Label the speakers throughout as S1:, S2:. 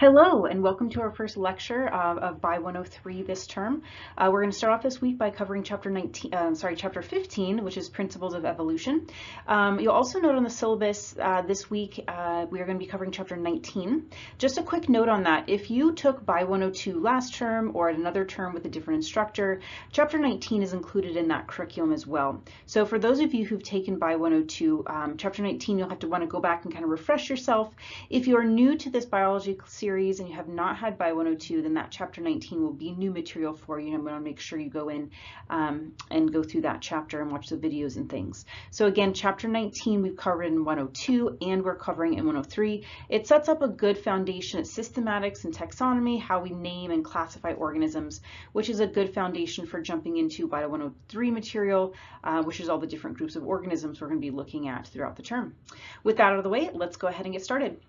S1: Hello, and welcome to our first lecture of Bi 103 this term. We're going to start off this week by covering chapter 15, which is Principles of Evolution. You'll also note on the syllabus this week we are going to be covering chapter 19. Just a quick note on that: if you took Bi 102 last term or at another term with a different instructor, chapter 19 is included in that curriculum as well. So for those of you who've taken Bi 102, chapter 19, you'll have to want to go back and kind of refresh yourself. If you are new to this biology series and you have not had Bi 102, then that chapter 19 will be new material for you, and I'm going to make sure you go in and go through that chapter and watch the videos and things. So again, chapter 19 we've covered in 102 and we're covering in 103. It sets up a good foundation at systematics and taxonomy, how we name and classify organisms, which is a good foundation for jumping into Bi 103 material, which is all the different groups of organisms we're going to be looking at throughout the term. With that out of the way, let's go ahead and get started.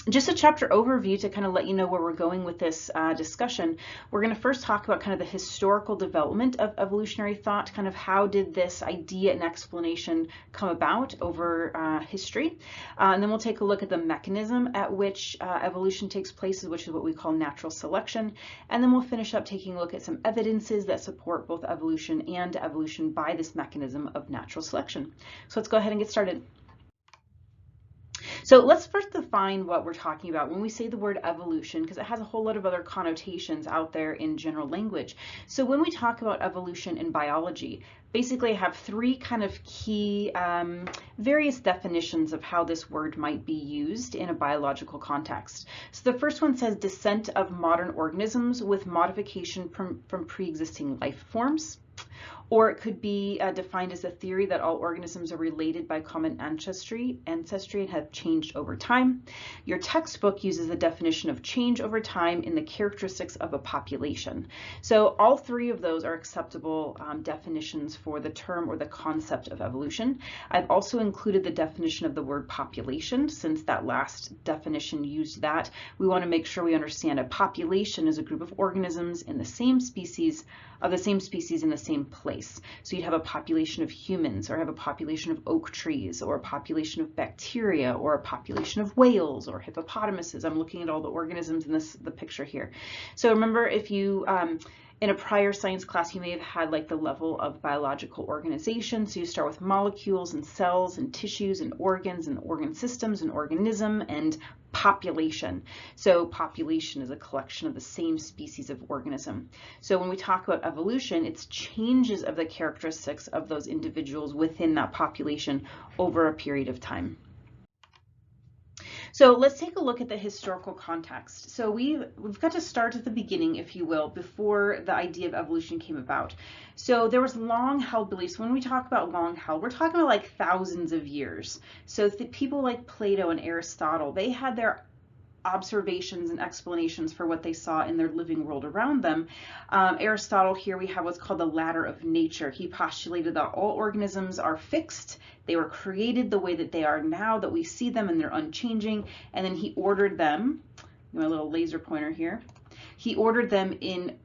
S1: Just a chapter overview to kind of let you know where we're going with this discussion. We're going to first talk about kind of the historical development of evolutionary thought, kind of how did this idea and explanation come about over history. And then we'll take a look at the mechanism at which evolution takes place, which is what we call natural selection. And then we'll finish up taking a look at some evidences that support both evolution and evolution by this mechanism of natural selection. So let's go ahead and get started. So let's first define what we're talking about when we say the word evolution, because it has a whole lot of other connotations out there in general language. So when we talk about evolution in biology, basically I have three kind of key various definitions of how this word might be used in a biological context. So the first one says descent of modern organisms with modification from pre-existing life forms. Or it could be defined as a theory that all organisms are related by common ancestry and have changed over time. Your textbook uses the definition of change over time in the characteristics of a population. So all three of those are acceptable definitions for the term or the concept of evolution. I've also included the definition of the word population, since that last definition used that. We want to make sure we understand a population is a group of organisms in the same species, in the same place. So you'd have a population of humans, or have a population of oak trees, or a population of bacteria, or a population of whales or hippopotamuses. I'm looking at all the organisms in the picture here. So remember, if you in a prior science class, you may have had like the level of biological organization. So you start with molecules and cells and tissues and organs and organ systems and organism and population. So population is a collection of the same species of organism. So when we talk about evolution, it's changes of the characteristics of those individuals within that population over a period of time. So let's take a look at the historical context. So we've got to start at the beginning, if you will, before the idea of evolution came about. So there was long held beliefs. When we talk about long held, we're talking about like thousands of years. So people like Plato and Aristotle, they had their observations and explanations for what they saw in their living world around them. Aristotle, here we have what's called the ladder of nature. He postulated that all organisms are fixed. They were created the way that they are now, that we see them, and they're unchanging. And then he ordered them, my little laser pointer here, he ordered them in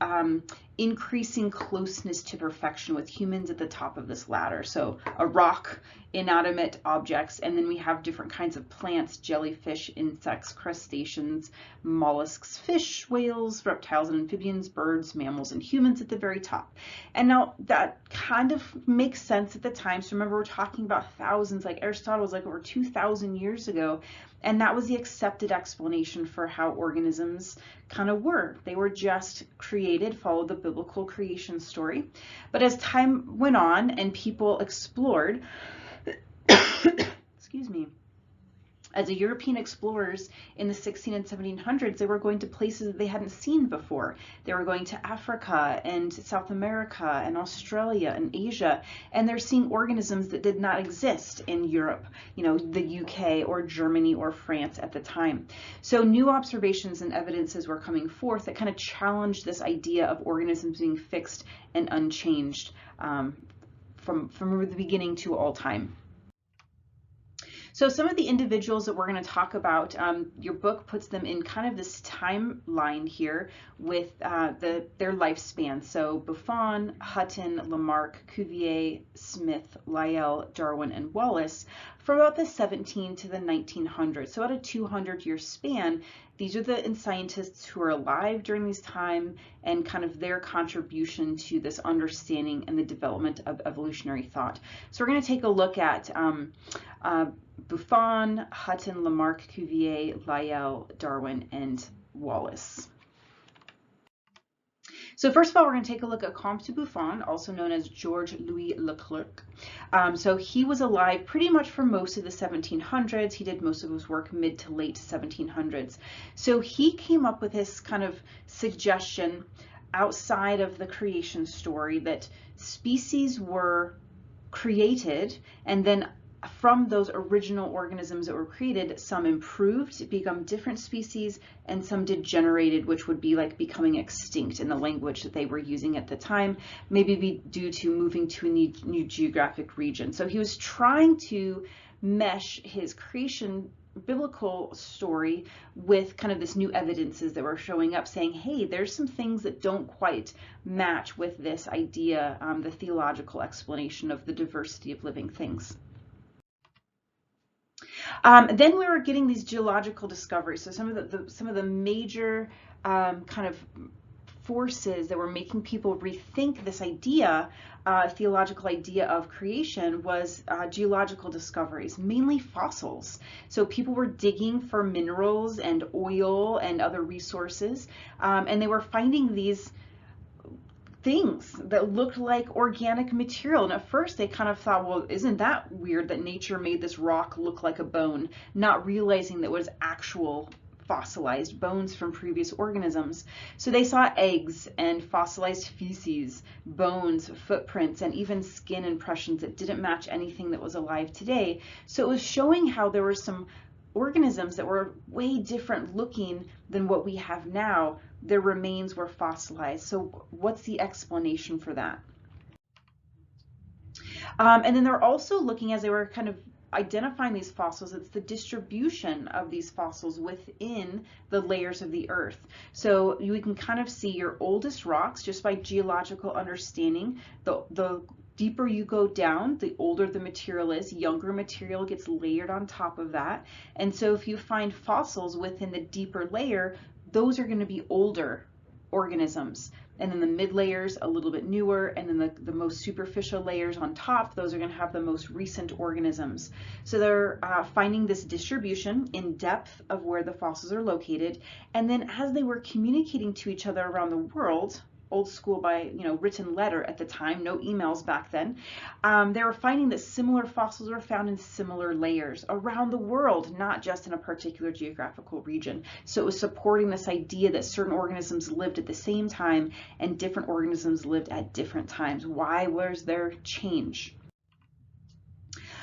S1: increasing closeness to perfection, with humans at the top of this ladder. So a rock, inanimate objects, and then we have different kinds of plants, jellyfish, insects, crustaceans, mollusks, fish, whales, reptiles and amphibians, birds, mammals, and humans at the very top. And now that kind of makes sense at the time. So remember, we're talking about thousands, like Aristotle was like over 2,000 years ago. And that was the accepted explanation for how organisms kind of were. They were just created, followed the biblical creation story. But as time went on and people explored, excuse me, as the European explorers in the 1600s and 1700s, they were going to places that they hadn't seen before. They were going to Africa and South America and Australia and Asia, and they're seeing organisms that did not exist in Europe, the UK or Germany or France at the time. So new observations and evidences were coming forth that kind of challenged this idea of organisms being fixed and unchanged from the beginning to all time. So some of the individuals that we're going to talk about, your book puts them in kind of this timeline here with their lifespan. So Buffon, Hutton, Lamarck, Cuvier, Smith, Lyell, Darwin, and Wallace from about the 17 to the 1900s. So at a 200-year span, these are the scientists who are alive during this time and kind of their contribution to this understanding and the development of evolutionary thought. So we're going to take a look at Buffon, Hutton, Lamarck, Cuvier, Lyell, Darwin, and Wallace. So first of all, we're going to take a look at Comte de Buffon, also known as Georges Louis Leclerc. So he was alive pretty much for most of the 1700s. He did most of his work mid to late 1700s. So he came up with this kind of suggestion outside of the creation story that species were created, and then from those original organisms that were created, some improved to become different species, and some degenerated, which would be like becoming extinct in the language that they were using at the time, maybe be due to moving to a new geographic region. So he was trying to mesh his creation biblical story with kind of this new evidences that were showing up, saying, hey, there's some things that don't quite match with this idea, the theological explanation of the diversity of living things. Then we were getting these geological discoveries. So some of the major kind of forces that were making people rethink this idea, theological idea of creation, was geological discoveries, mainly fossils. So people were digging for minerals and oil and other resources, and they were finding these things that looked like organic material. And at first they kind of thought, well, isn't that weird that nature made this rock look like a bone, not realizing that it was actual fossilized bones from previous organisms. So they saw eggs and fossilized feces, bones, footprints, and even skin impressions that didn't match anything that was alive today. So it was showing how there were some organisms that were way different looking than what we have now. Their remains were fossilized. So what's the explanation for that? And then they're also looking, as they were kind of identifying these fossils, it's the distribution of these fossils within the layers of the earth. So you can kind of see your oldest rocks just by geological understanding. The deeper you go down, the older the material is, younger material gets layered on top of that. And so if you find fossils within the deeper layer, those are going to be older organisms. And then the mid layers a little bit newer, and then the most superficial layers on top, those are going to have the most recent organisms. So they're finding this distribution in depth of where the fossils are located. And then as they were communicating to each other around the world, old school by written letter at the time, no emails back then, they were finding that similar fossils were found in similar layers around the world, not just in a particular geographical region. So it was supporting this idea that certain organisms lived at the same time and different organisms lived at different times. Why was there change?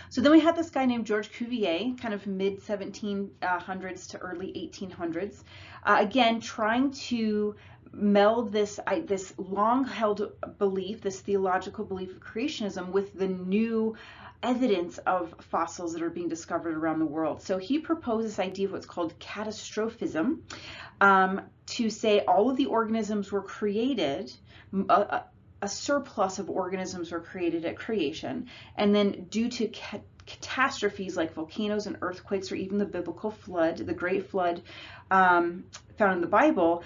S1: So then we had this guy named Georges Cuvier, kind of mid 1700s to early 1800s, again trying to meld this long-held belief, this theological belief of creationism, with the new evidence of fossils that are being discovered around the world. So he proposed this idea of what's called catastrophism, to say all of the organisms were created, a surplus of organisms were created at creation, and then due to catastrophes like volcanoes and earthquakes, or even the biblical flood, the Great Flood found in the Bible,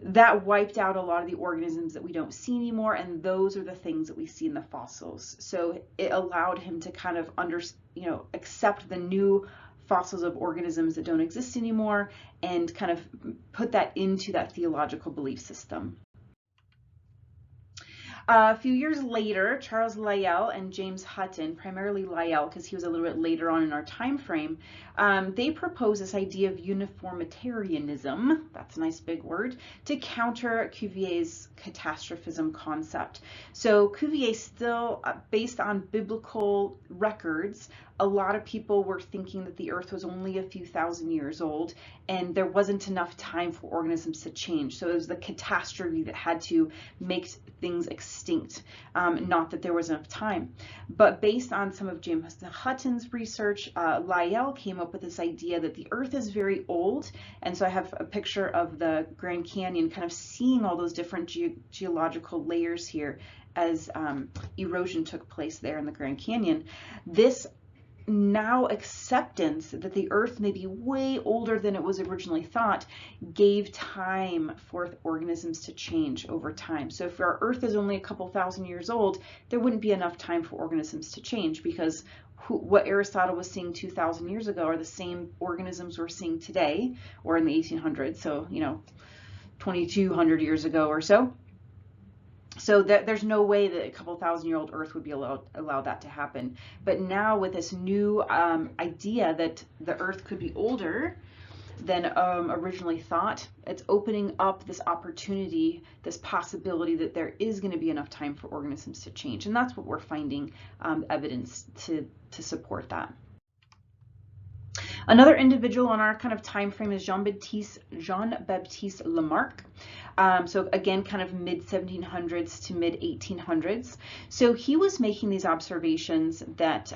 S1: that wiped out a lot of the organisms that we don't see anymore, and those are the things that we see in the fossils. So it allowed him to kind of accept the new fossils of organisms that don't exist anymore and kind of put that into that theological belief system. A few years later, Charles Lyell and James Hutton, primarily Lyell because he was a little bit later on in our time frame, they proposed this idea of uniformitarianism, that's a nice big word, to counter Cuvier's catastrophism concept. So Cuvier still, based on biblical records, a lot of people were thinking that the earth was only a few thousand years old and there wasn't enough time for organisms to change. So it was the catastrophe that had to make things extinct, not that there was enough time. But based on some of James Hutton's research, Lyell came up with this idea that the earth is very old. And so I have a picture of the Grand Canyon, kind of seeing all those different geological layers here as erosion took place there in the Grand Canyon. This now acceptance that the earth may be way older than it was originally thought gave time for organisms to change over time. So if our earth is only a couple thousand years old, there wouldn't be enough time for organisms to change, because what Aristotle was seeing 2,000 years ago are the same organisms we're seeing today, or in the 1800s, so 2,200 years ago or so. So that there's no way that a couple thousand-year-old Earth would be allowed that to happen. But now with this new idea that the Earth could be older than originally thought, it's opening up this opportunity, this possibility that there is going to be enough time for organisms to change. And that's what we're finding evidence to support that. Another individual on our kind of time frame is Jean-Baptiste Lamarck. So again, kind of mid 1700s to mid 1800s. So he was making these observations that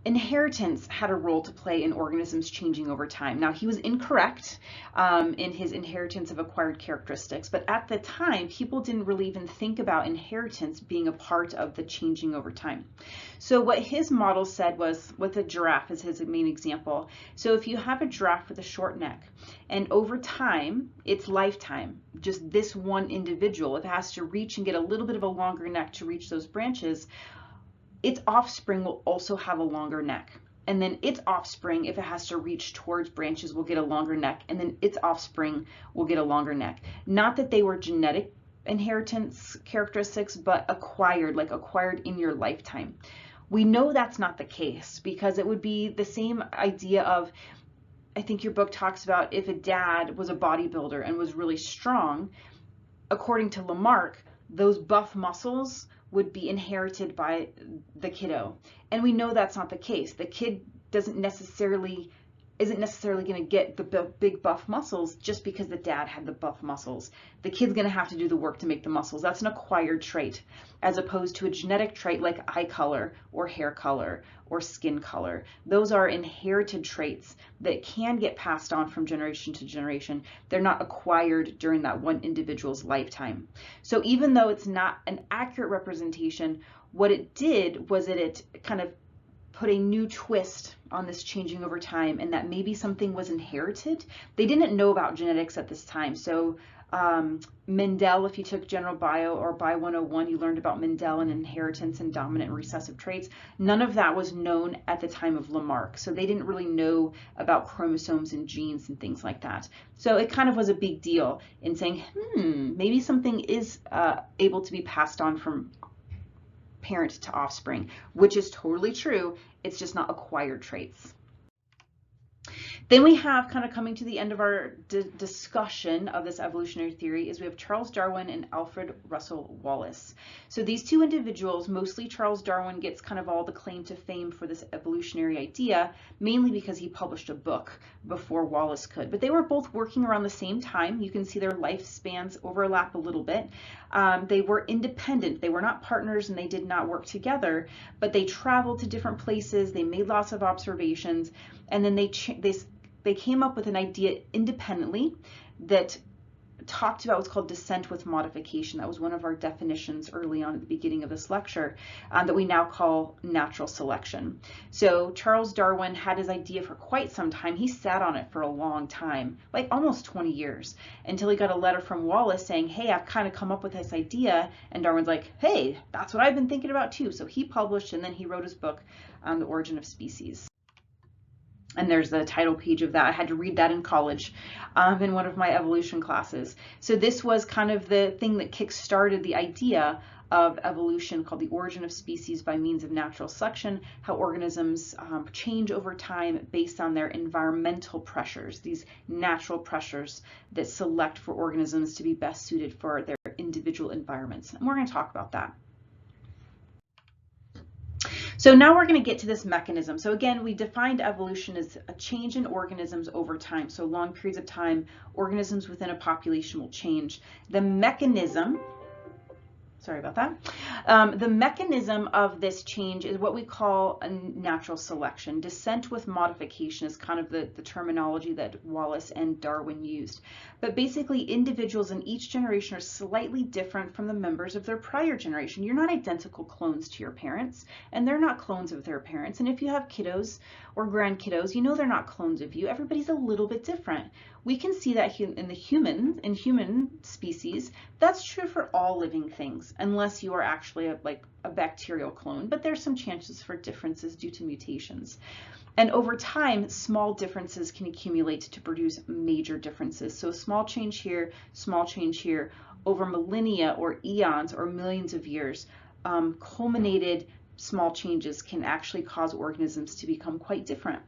S1: inheritance had a role to play in organisms changing over time. Now, he was incorrect in his inheritance of acquired characteristics, but at the time, people didn't really even think about inheritance being a part of the changing over time. So what his model said was, with a giraffe as his main example, so if you have a giraffe with a short neck, and over time, its lifetime, just this one individual, if it has to reach and get a little bit of a longer neck to reach those branches, its offspring will also have a longer neck. And then its offspring, if it has to reach towards branches, will get a longer neck. And then its offspring will get a longer neck. Not that they were genetic inheritance characteristics, but acquired, like acquired in your lifetime. We know that's not the case, because it would be the same idea of, I think your book talks about, if a dad was a bodybuilder and was really strong, according to Lamarck, those buff muscles would be inherited by the kiddo. And we know that's not the case. The kid isn't necessarily going to get the big buff muscles just because the dad had the buff muscles. The kid's going to have to do the work to make the muscles. That's an acquired trait, as opposed to a genetic trait like eye color or hair color or skin color. Those are inherited traits that can get passed on from generation to generation. They're not acquired during that one individual's lifetime. So even though it's not an accurate representation, what it did was that it kind of put a new twist on this changing over time, and that maybe something was inherited. They didn't know about genetics at this time. So Mendel, if you took general bio or bio 101, you learned about Mendel and inheritance and dominant and recessive traits. None of that was known at the time of Lamarck. So they didn't really know about chromosomes and genes and things like that. So it kind of was a big deal in saying, maybe something is able to be passed on from parent to offspring, which is totally true. It's just not acquired traits. Then we have, kind of coming to the end of our discussion of this evolutionary theory, is we have Charles Darwin and Alfred Russel Wallace. So these two individuals, mostly Charles Darwin gets kind of all the claim to fame for this evolutionary idea, mainly because he published a book before Wallace could. But they were both working around the same time. You can see their lifespans overlap a little bit. They were independent. They were not partners, and they did not work together, but they traveled to different places. They made lots of observations, and then they came up with an idea independently that talked about what's called descent with modification. That was one of our definitions early on at the beginning of this lecture, that we now call natural selection. So Charles Darwin had his idea for quite some time. He sat on it for a long time, like almost 20 years, until he got a letter from Wallace saying, hey, I've kind of come up with this idea. And Darwin's like, hey, that's what I've been thinking about too. So he published, and then he wrote his book on The Origin of Species. And there's the title page of that. I had to read that in college in one of my evolution classes. So this was kind of the thing that kick-started the idea of evolution, called The Origin of Species by Means of Natural Selection, how organisms change over time based on their environmental pressures, these natural pressures that select for organisms to be best suited for their individual environments. And we're going to talk about that. So now we're going to get to this mechanism. So again, we defined evolution as a change in organisms over time. So long periods of time, organisms within a population will change. The mechanism Sorry about that. The mechanism of this change is what we call a natural selection. Descent with modification is kind of the terminology that Wallace and Darwin used. But basically, individuals in each generation are slightly different from the members of their prior generation. You're not identical clones to your parents, and they're not clones of their parents. And if you have kiddos or grandkiddos, you know they're not clones of you. Everybody's a little bit different. We can see that in human species. That's true for all living things, unless you are actually a bacterial clone, but there's some chances for differences due to mutations. And over time, small differences can accumulate to produce major differences. So a small change here, over millennia or eons or millions of years, culminated small changes can actually cause organisms to become quite different.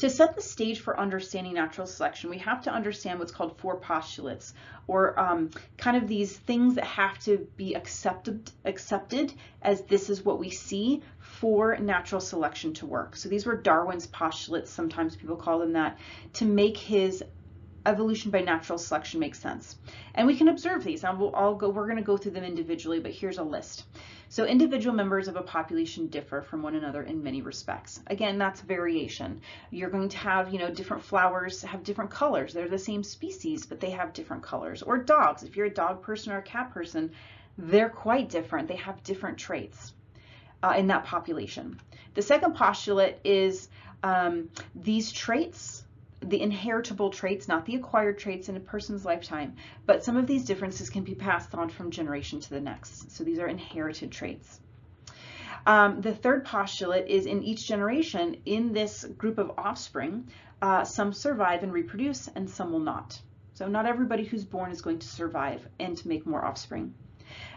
S1: To set the stage for understanding natural selection, we have to understand what's called four postulates, or kind of these things that have to be accepted as this is what we see for natural selection to work. So these were Darwin's postulates, sometimes people call them that, to make his evolution by natural selection make sense. And we can observe these. We're going to go through them individually, but here's a list. So individual members of a population differ from one another in many respects. Again, that's variation. You're going to have, different flowers have different colors. They're the same species, but they have different colors. Or dogs. If you're a dog person or a cat person, they're quite different. They have different traits in that population. The second postulate is these traits, the inheritable traits, not the acquired traits in a person's lifetime, but some of these differences can be passed on from generation to the next. So these are inherited traits. The third postulate is in each generation, in this group of offspring, some survive and reproduce and some will not. So not everybody who's born is going to survive and to make more offspring.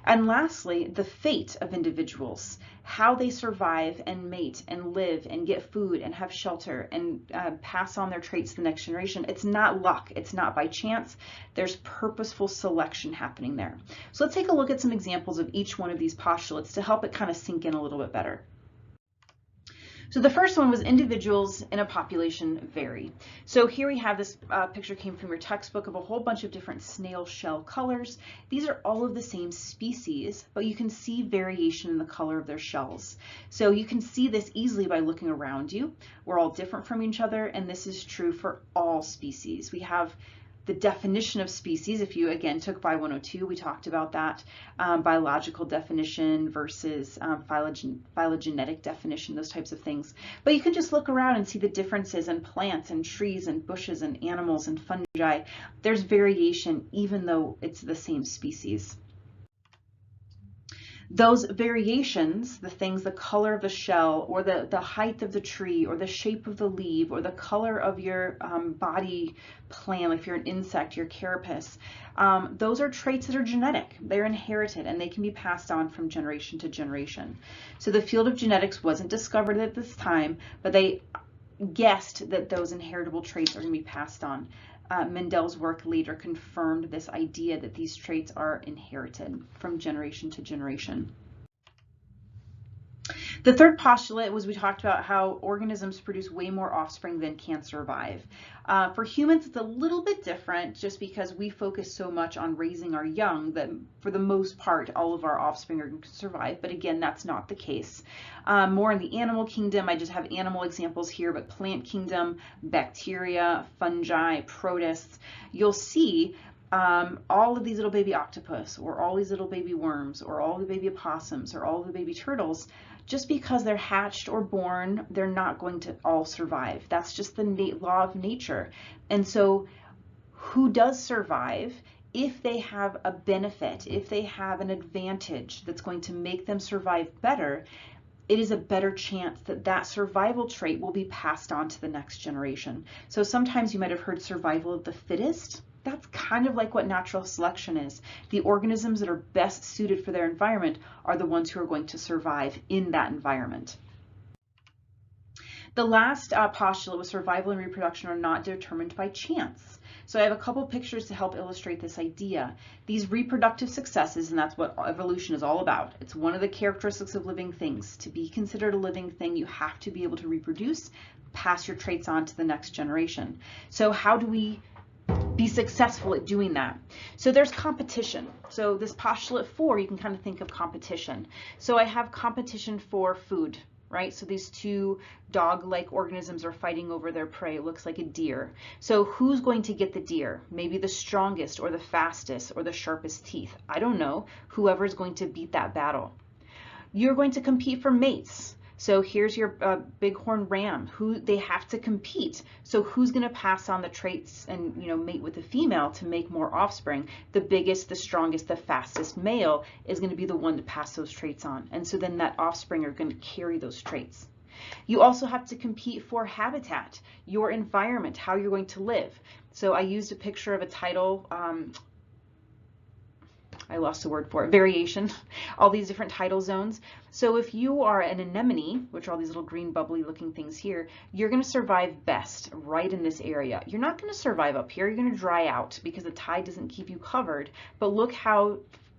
S1: And lastly, the fate of individuals, how they survive and mate and live and get food and have shelter and pass on their traits to the next generation. It's not luck. It's not by chance. There's purposeful selection happening there. So let's take a look at some examples of each one of these postulates to help it kind of sink in a little bit better. So the first one was individuals in a population vary. So here we have this picture came from your textbook of a whole bunch of different snail shell colors. These are all of the same species, but you can see variation in the color of their shells. So you can see this easily by looking around you. We're all different from each other, and this is true for all species. We have the definition of species. If you again took Bio 102, we talked about that, biological definition versus phylogenetic definition, those types of things. But you can just look around and see the differences in plants and trees and bushes and animals and fungi. There's variation even though it's the same species. Those variations, the things, the color of the shell or the height of the tree or the shape of the leaf or the color of your body plan, if you're an insect, your carapace, those are traits that are genetic. They're inherited and they can be passed on from generation to generation. So the field of genetics wasn't discovered at this time, but they guessed that those inheritable traits are going to be passed on. Mendel's work later confirmed this idea that these traits are inherited from generation to generation. The third postulate was we talked about how organisms produce way more offspring than can survive. For humans, it's a little bit different just because we focus so much on raising our young that for the most part, all of our offspring are going to survive. But again, that's not the case. More in the animal kingdom, I just have animal examples here, but plant kingdom, bacteria, fungi, protists, you'll see all of these little baby octopus or all these little baby worms or all the baby opossums or all the baby turtles, just because they're hatched or born, they're not going to all survive. That's just the law of nature. And so who does survive, if they have a benefit, if they have an advantage that's going to make them survive better, it is a better chance that that survival trait will be passed on to the next generation. So sometimes you might have heard survival of the fittest. That's kind of like what natural selection is. The organisms that are best suited for their environment are the ones who are going to survive in that environment. The last postulate was survival and reproduction are not determined by chance. So I have a couple pictures to help illustrate this idea. These reproductive successes, and that's what evolution is all about. It's one of the characteristics of living things. To be considered a living thing, you have to be able to reproduce, pass your traits on to the next generation. So how do we be successful at doing that. So there's competition. So this postulate 4, you can kind of think of competition. So I have competition for food, right? So these two dog-like organisms are fighting over their prey. It looks like a deer. So who's going to get the deer? Maybe the strongest or the fastest or the sharpest teeth. I don't know. Whoever is going to beat that battle. You're going to compete for mates. So here's your bighorn ram, who they have to compete. So who's going to pass on the traits and, you know, mate with the female to make more offspring? The biggest, the strongest, the fastest male is going to be the one to pass those traits on. And so then that offspring are going to carry those traits. You also have to compete for habitat, your environment, how you're going to live. So I used a picture of a tidal, I lost the word for it, variation, all these different tidal zones. So if you are an anemone, which are all these little green bubbly looking things here, you're going to survive best right in this area. You're not going to survive up here. You're going to dry out because the tide doesn't keep you covered. But look how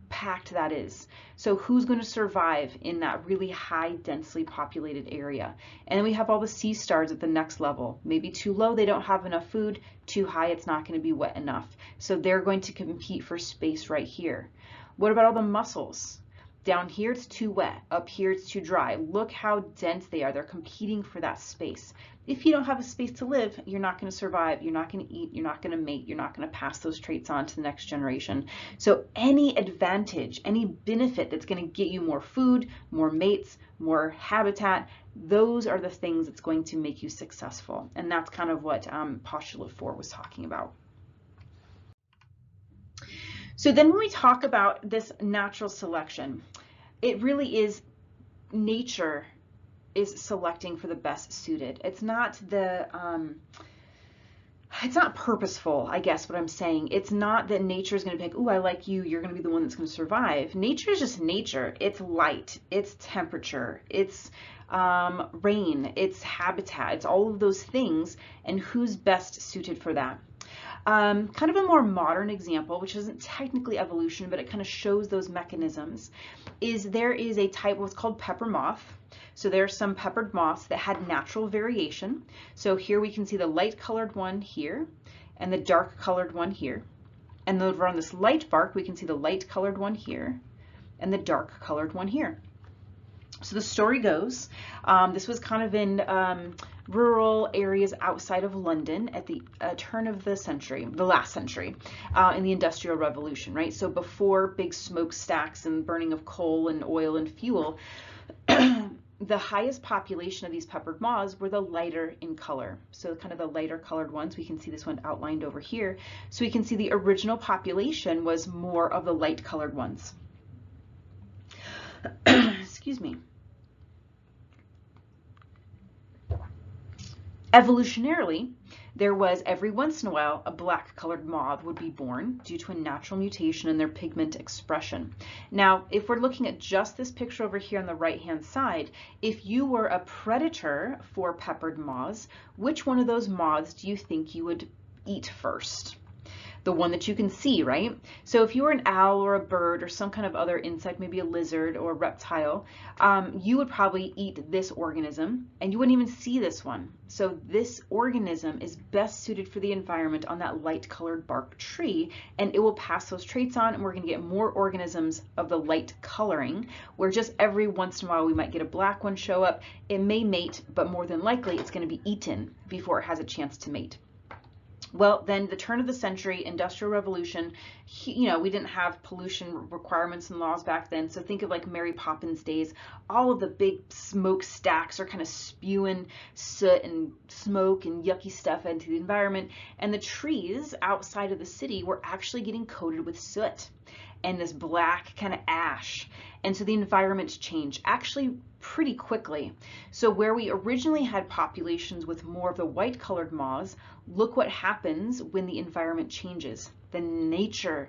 S1: packed that is. So who's going to survive in that really high densely populated area? And then we have all the sea stars at the next level. Maybe too low, they don't have enough food. Too high, it's not going to be wet enough. So they're going to compete for space right here. What about all the mussels? Down here it's too wet, up here it's too dry. Look how dense they are. They're competing for that space. If you don't have a space to live, you're not going to survive, you're not going to eat, you're not going to mate, you're not going to pass those traits on to the next generation. So any advantage, any benefit that's going to get you more food, more mates, more habitat, those are the things that's going to make you successful. And that's kind of what postulate 4 was talking about. So then when we talk about this natural selection, it really is nature is selecting for the best suited. It's not it's not purposeful, I guess what I'm saying. It's not that nature is going to be like, ooh, I like you, you're going to be the one that's going to survive. Nature is just nature. It's light, it's temperature, it's rain, it's habitat, it's all of those things, and who's best suited for that. Kind of a more modern example, which isn't technically evolution, but it kind of shows those mechanisms, is there is a type what's called pepper moth. So there are some peppered moths that had natural variation. So here we can see the light colored one here and the dark colored one here. And over on this light bark, we can see the light colored one here and the dark colored one here. So the story goes, this was kind of in rural areas outside of London at the turn of the century, the last century, in the Industrial Revolution, right? So before big smokestacks and burning of coal and oil and fuel, the highest population of these peppered moths were the lighter in color. So kind of the lighter colored ones, we can see this one outlined over here. So we can see the original population was more of the light colored ones. Excuse me. Evolutionarily, there was every once in a while a black colored moth would be born due to a natural mutation in their pigment expression. Now, if we're looking at just this picture over here on the right hand side, if you were a predator for peppered moths, which one of those moths do you think you would eat first? The one that you can see, right? So if you were an owl or a bird or some kind of other insect, maybe a lizard or a reptile, you would probably eat this organism and you wouldn't even see this one. So this organism is best suited for the environment on that light colored bark tree, and it will pass those traits on, and we're going to get more organisms of the light coloring, where just every once in a while we might get a black one show up. It may mate, but more than likely it's going to be eaten before it has a chance to mate. Well, then the turn of the century, Industrial Revolution, you know, we didn't have pollution requirements and laws back then. So think of like Mary Poppins days. All of the big smokestacks are kind of spewing soot and smoke and yucky stuff into the environment. And the trees outside of the city were actually getting coated with soot and this black kind of ash. And so the environments change actually pretty quickly. So where we originally had populations with more of the white colored moths, look what happens when the environment changes. The nature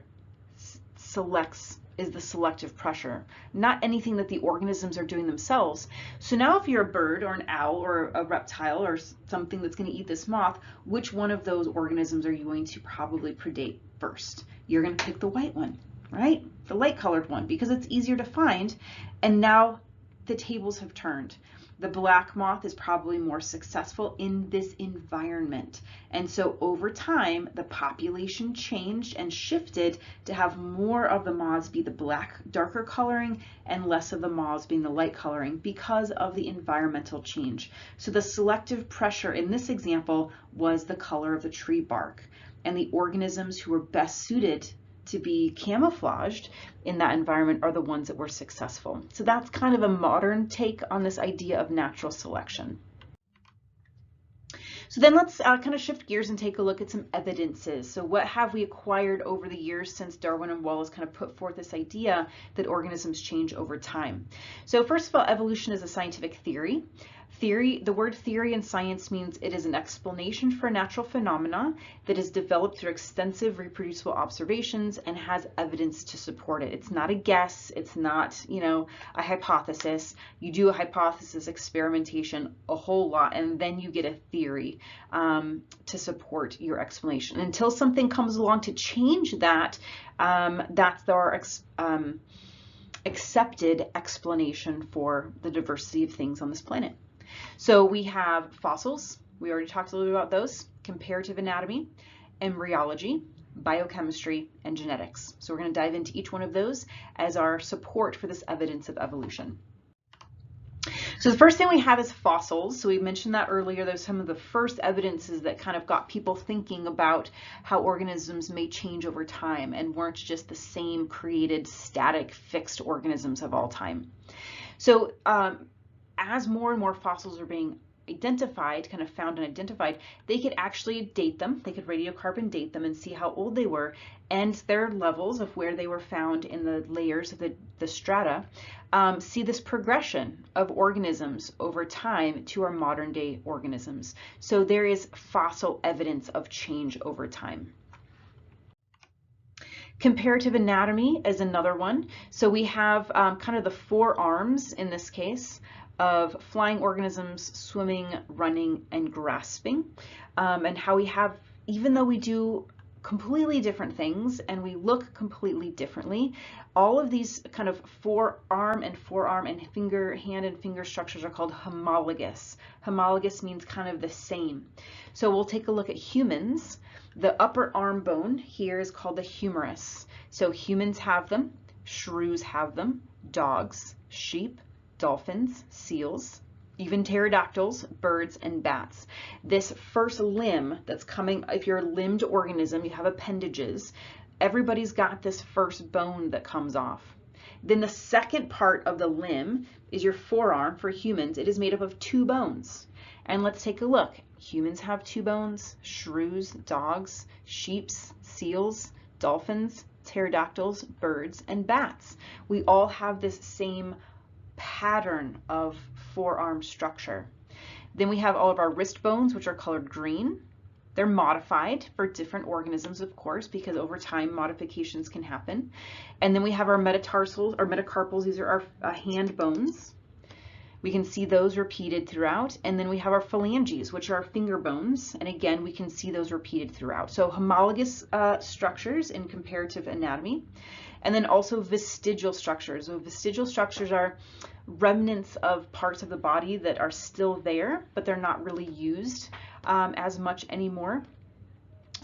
S1: selects is the selective pressure, not anything that the organisms are doing themselves. So now if you're a bird or an owl or a reptile or something that's going to eat this moth, which one of those organisms are you going to probably predate first? You're going to pick the white one, right? The light colored one, because it's easier to find. And now the tables have turned. The black moth is probably more successful in this environment. And so over time, the population changed and shifted to have more of the moths be the black, darker coloring and less of the moths being the light coloring because of the environmental change. So the selective pressure in this example was the color of the tree bark, and the organisms who were best suited to be camouflaged in that environment are the ones that were successful. So that's kind of a modern take on this idea of natural selection. So then let's kind of shift gears and take a look at some evidences. So what have we acquired over the years since Darwin and Wallace kind of put forth this idea that organisms change over time? So first of all, evolution is a scientific theory. The word theory in science means it is an explanation for a natural phenomena that is developed through extensive reproducible observations and has evidence to support it. It's not a guess. It's not, a hypothesis. You do a hypothesis experimentation a whole lot, and then you get a theory to support your explanation. Until something comes along to change that, that's our accepted explanation for the diversity of things on this planet. So we have fossils, we already talked a little bit about those, comparative anatomy, embryology, biochemistry, and genetics. So we're going to dive into each one of those as our support for this evidence of evolution. So the first thing we have is fossils. So we mentioned that earlier. There's some of the first evidences that kind of got people thinking about how organisms may change over time and weren't just the same created, static, fixed organisms of all time. So as more and more fossils are being identified, kind of found and identified, they could actually date them. They could radiocarbon date them and see how old they were and their levels of where they were found in the layers of the strata. See this progression of organisms over time to our modern day organisms. So there is fossil evidence of change over time. Comparative anatomy is another one. So we have kind of the four arms in this case of flying organisms, swimming, running, and grasping, and how we have, even though we do completely different things and we look completely differently, all of these kind of forearm and hand and finger structures are called homologous. Homologous means kind of the same. So we'll take a look at humans. The upper arm bone here is called the humerus. So humans have them, shrews have them, dogs, sheep, dolphins, seals, even pterodactyls, birds, and bats. This first limb that's coming, if you're a limbed organism, you have appendages, everybody's got this first bone that comes off. Then the second part of the limb is your forearm for humans. It is made up of two bones. And let's take a look. Humans have two bones, shrews, dogs, sheep, seals, dolphins, pterodactyls, birds, and bats. We all have this same pattern of forearm structure. Then we have all of our wrist bones, which are colored green. They're modified for different organisms, of course, because over time modifications can happen. And then we have our metatarsals or metacarpals. These are our hand bones. We can see those repeated throughout. And then we have our phalanges, which are our finger bones. And again, we can see those repeated throughout. So homologous structures in comparative anatomy. And then also vestigial structures. So vestigial structures are remnants of parts of the body that are still there, but they're not really used as much anymore.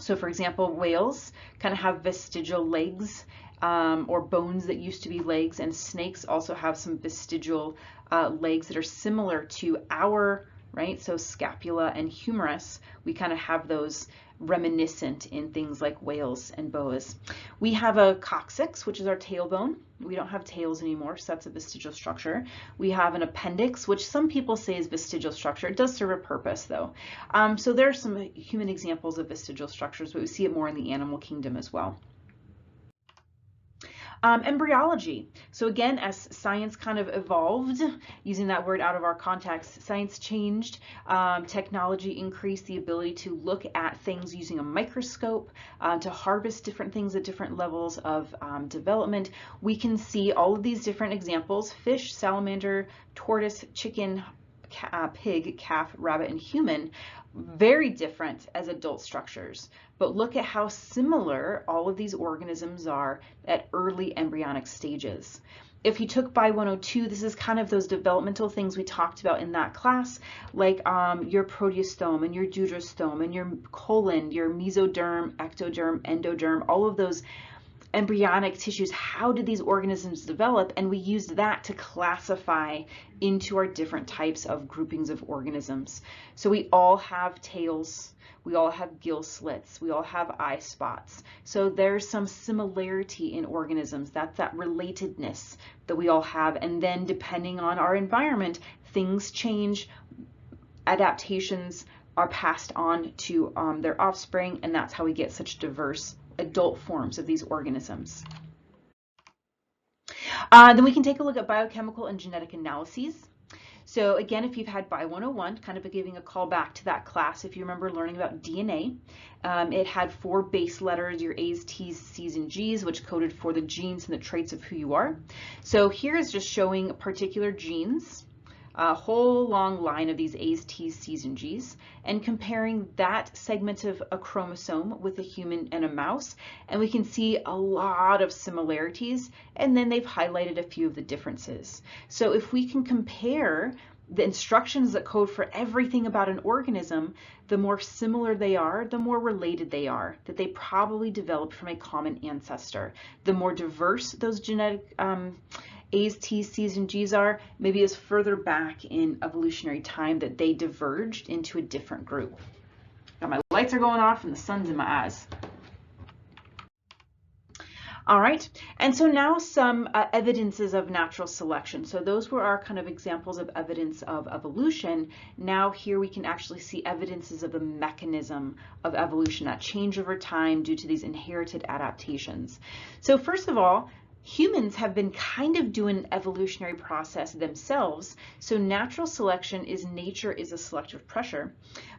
S1: So for example, whales kind of have vestigial legs or bones that used to be legs, and snakes also have some vestigial legs that are similar to our, right? So scapula and humerus, we kind of have those reminiscent in things like whales and boas. We have a coccyx, which is our tailbone. We don't have tails anymore, so that's a vestigial structure. We have an appendix, which some people say is vestigial structure. It does serve a purpose though. So there are some human examples of vestigial structures, but we see it more in the animal kingdom as well. Embryology. So again, as science kind of evolved, using that word out of our context, science changed, technology increased the ability to look at things using a microscope, to harvest different things at different levels of development. We can see all of these different examples: fish, salamander, tortoise, chicken, pig, calf, rabbit, and human, very different as adult structures. But look at how similar all of these organisms are at early embryonic stages. If you took Bi 102, this is kind of those developmental things we talked about in that class, like your proteostome and your deuterostome and your colon, your mesoderm, ectoderm, endoderm, all of those embryonic tissues. How did these organisms develop? And we used that to classify into our different types of groupings of organisms. So we all have tails, we all have gill slits, we all have eye spots. So there's some similarity in organisms. That's that relatedness that we all have. And then depending on our environment, things change, adaptations are passed on to their offspring, and that's how we get such diverse adult forms of these organisms. Then we can take a look at biochemical and genetic analyses. So again, if you've had Bi 101, kind of giving a call back to that class, if you remember learning about DNA, it had 4 base letters, your A's, T's, C's, and G's, which coded for the genes and the traits of who you are. So here is just showing particular genes, a whole long line of these A's, T's, C's, and G's, and comparing that segment of a chromosome with a human and a mouse, and we can see a lot of similarities, and then they've highlighted a few of the differences. So if we can compare the instructions that code for everything about an organism, the more similar they are, the more related they are, that they probably developed from a common ancestor. The more diverse those genetic A's, T's, C's, and G's are, maybe is further back in evolutionary time that they diverged into a different group. Now my lights are going off and the sun's in my eyes. All right, and so now some evidences of natural selection. So those were our kind of examples of evidence of evolution. Now here we can actually see evidences of the mechanism of evolution, that change over time due to these inherited adaptations. So first of all, humans have been kind of doing an evolutionary process themselves. So natural selection is nature is a selective pressure,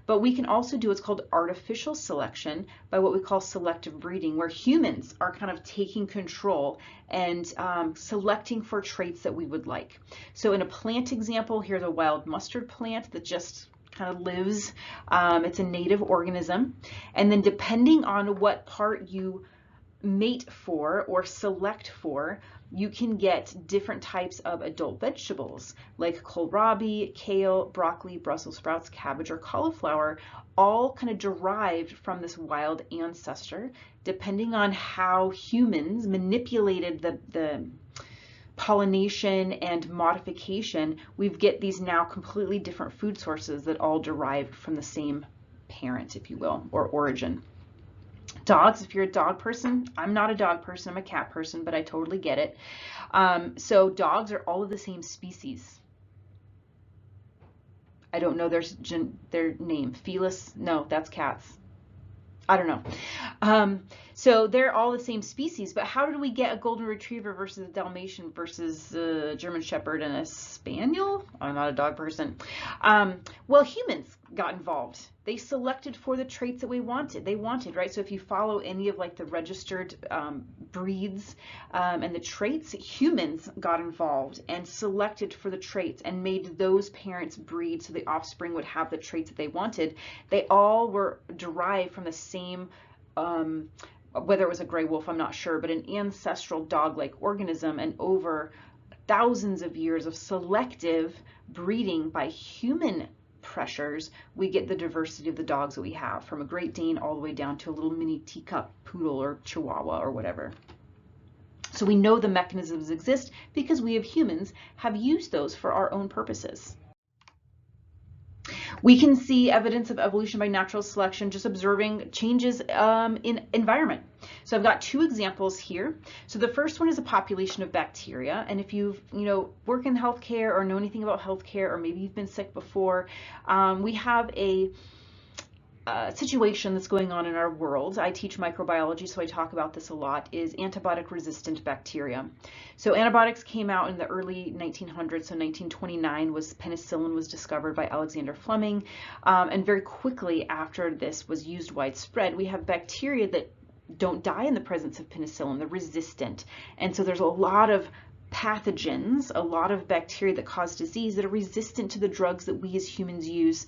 S1: but we can also do what's called artificial selection by what we call selective breeding, where humans are kind of taking control and selecting for traits that we would like. So in a plant example, here's a wild mustard plant that just kind of lives. It's a native organism. And then depending on what part you mate for or select for, you can get different types of adult vegetables like kohlrabi, kale, broccoli, Brussels sprouts, cabbage, or cauliflower, all kind of derived from this wild ancestor. Depending on how humans manipulated the pollination and modification, we get these now completely different food sources that all derived from the same parent, if you will, or origin. Dogs, if you're a dog person, I'm not a dog person, I'm a cat person, but I totally get it. So dogs are all of the same species. I don't know their name. Felis? No, that's cats. I don't know. So they're all the same species, but how did we get a golden retriever versus a Dalmatian versus a German Shepherd and a Spaniel? I'm not a dog person. Well, humans got involved. They selected for the traits that we wanted. They wanted, right? So if you follow any of like the registered breeds and the traits, humans got involved and selected for the traits and made those parents breed so the offspring would have the traits that they wanted. They all were derived from the same whether it was a gray wolf, I'm not sure, but an ancestral dog-like organism, and over thousands of years of selective breeding by human pressures, we get the diversity of the dogs that we have, from a Great Dane all the way down to a little mini teacup poodle or Chihuahua or whatever. So we know the mechanisms exist because we as humans have used those for our own purposes. We can see evidence of evolution by natural selection just observing changes in environment. So I've got 2 examples here. So the first one is a population of bacteria, and if you work in healthcare or know anything about healthcare, or maybe you've been sick before, we have a situation that's going on in our world. I teach microbiology, so I talk about this a lot, is antibiotic resistant bacteria. So antibiotics came out in the early 1900s, so 1929 was penicillin was discovered by Alexander Fleming, and very quickly after this was used widespread, we have bacteria that don't die in the presence of penicillin, they're resistant. And so there's a lot of pathogens, a lot of bacteria that cause disease that are resistant to the drugs that we as humans use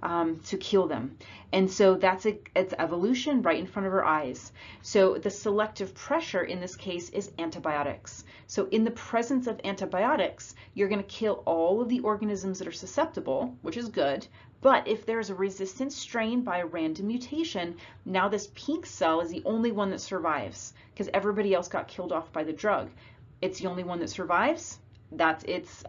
S1: to kill them. And so it's evolution right in front of our eyes. So the selective pressure in this case is antibiotics. So in the presence of antibiotics, you're going to kill all of the organisms that are susceptible, which is good. But if there's a resistant strain by a random mutation, now this pink cell is the only one that survives because everybody else got killed off by the drug. It's the only one that survives. That's its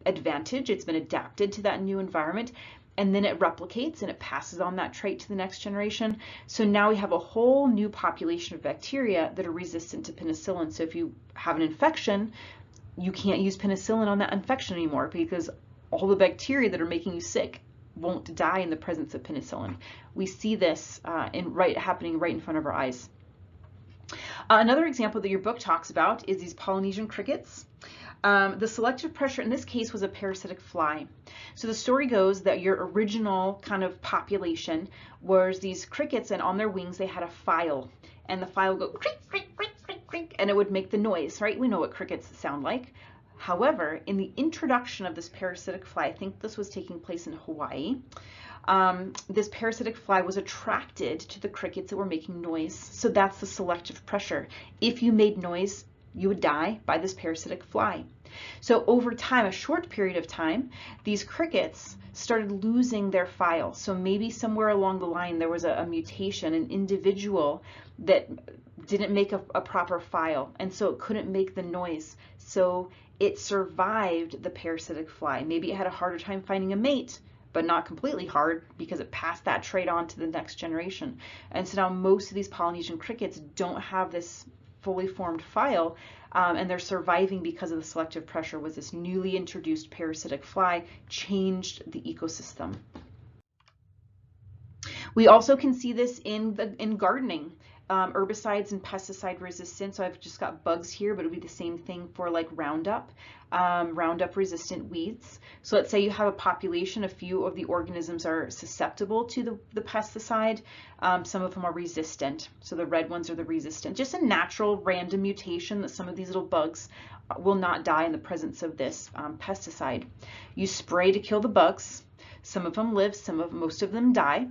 S1: advantage. It's been adapted to that new environment, and then it replicates and it passes on that trait to the next generation. So now we have a whole new population of bacteria that are resistant to penicillin. So if you have an infection, you can't use penicillin on that infection anymore because all the bacteria that are making you sick won't die in the presence of penicillin. We see this happening right in front of our eyes. Another example that your book talks about is these Polynesian crickets. The selective pressure in this case was a parasitic fly. So the story goes that your original kind of population was these crickets, and on their wings they had a file, and the file would go creak, creak, creak, creak, creak, and it would make the noise, right? We know what crickets sound like. However, in the introduction of this parasitic fly, I think this was taking place in Hawaii, this parasitic fly was attracted to the crickets that were making noise. So that's the selective pressure. If you made noise, you would die by this parasitic fly. So over time, a short period of time, these crickets started losing their file. So maybe somewhere along the line there was a mutation, an individual that didn't make a proper file, and so it couldn't make the noise. So it survived the parasitic fly. Maybe it had a harder time finding a mate, but not completely hard because it passed that trait on to the next generation. And so now most of these Polynesian crickets don't have this fully formed file, and they're surviving because of the selective pressure. Was this newly introduced parasitic fly changed the ecosystem. We also can see this in gardening. Herbicides and pesticide resistance. So I've just got bugs here, but it would be the same thing for like Roundup, Roundup resistant weeds. So let's say you have a population, a few of the organisms are susceptible to the pesticide. Some of them are resistant. So the red ones are the resistant. Just a natural random mutation that some of these little bugs will not die in the presence of this pesticide. You spray to kill the bugs. Some of them live, most of them die.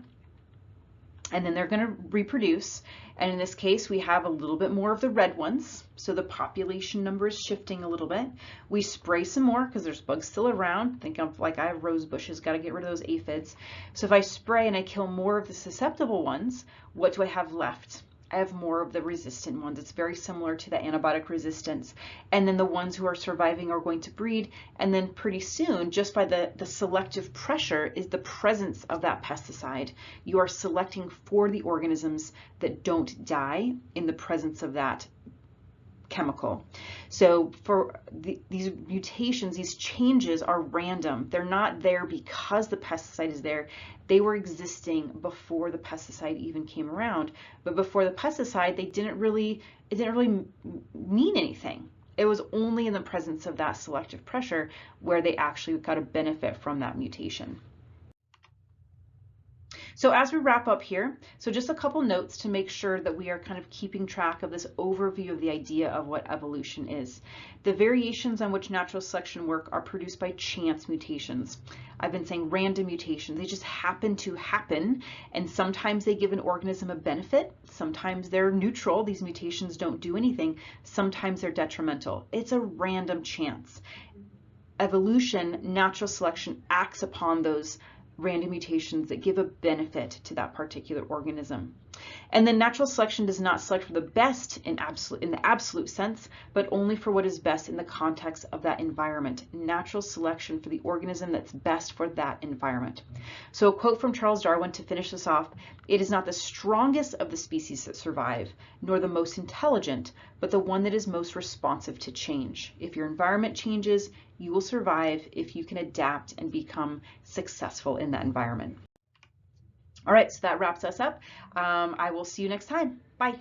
S1: And then they're going to reproduce. And in this case, we have a little bit more of the red ones. So the population number is shifting a little bit. We spray some more because there's bugs still around. Think of like I have rose bushes, got to get rid of those aphids. So if I spray and I kill more of the susceptible ones, what do I have left? I have more of the resistant ones. It's very similar to the antibiotic resistance. And then the ones who are surviving are going to breed. And then pretty soon, just by the selective pressure is the presence of that pesticide, you are selecting for the organisms that don't die in the presence of that chemical. So for these mutations, these changes are random. They're not there because the pesticide is there. They were existing before the pesticide even came around. But before the pesticide, it didn't really mean anything. It was only in the presence of that selective pressure where they actually got a benefit from that mutation. So as we wrap up here, so just a couple notes to make sure that we are kind of keeping track of this overview of the idea of what evolution is. The variations on which natural selection work are produced by chance mutations. I've been saying random mutations. They just happen to happen, and sometimes they give an organism a benefit. Sometimes they're neutral. These mutations don't do anything. Sometimes they're detrimental. It's a random chance. Evolution, natural selection, acts upon those random mutations that give a benefit to that particular organism. And then natural selection does not select for the best in the absolute sense, but only for what is best in the context of that environment. Natural selection for the organism that's best for that environment. So a quote from Charles Darwin to finish this off: "It is not the strongest of the species that survive, nor the most intelligent, but the one that is most responsive to change. If your environment changes, you will survive if you can adapt and become successful in that environment." All right, so that wraps us up. I will see you next time. Bye.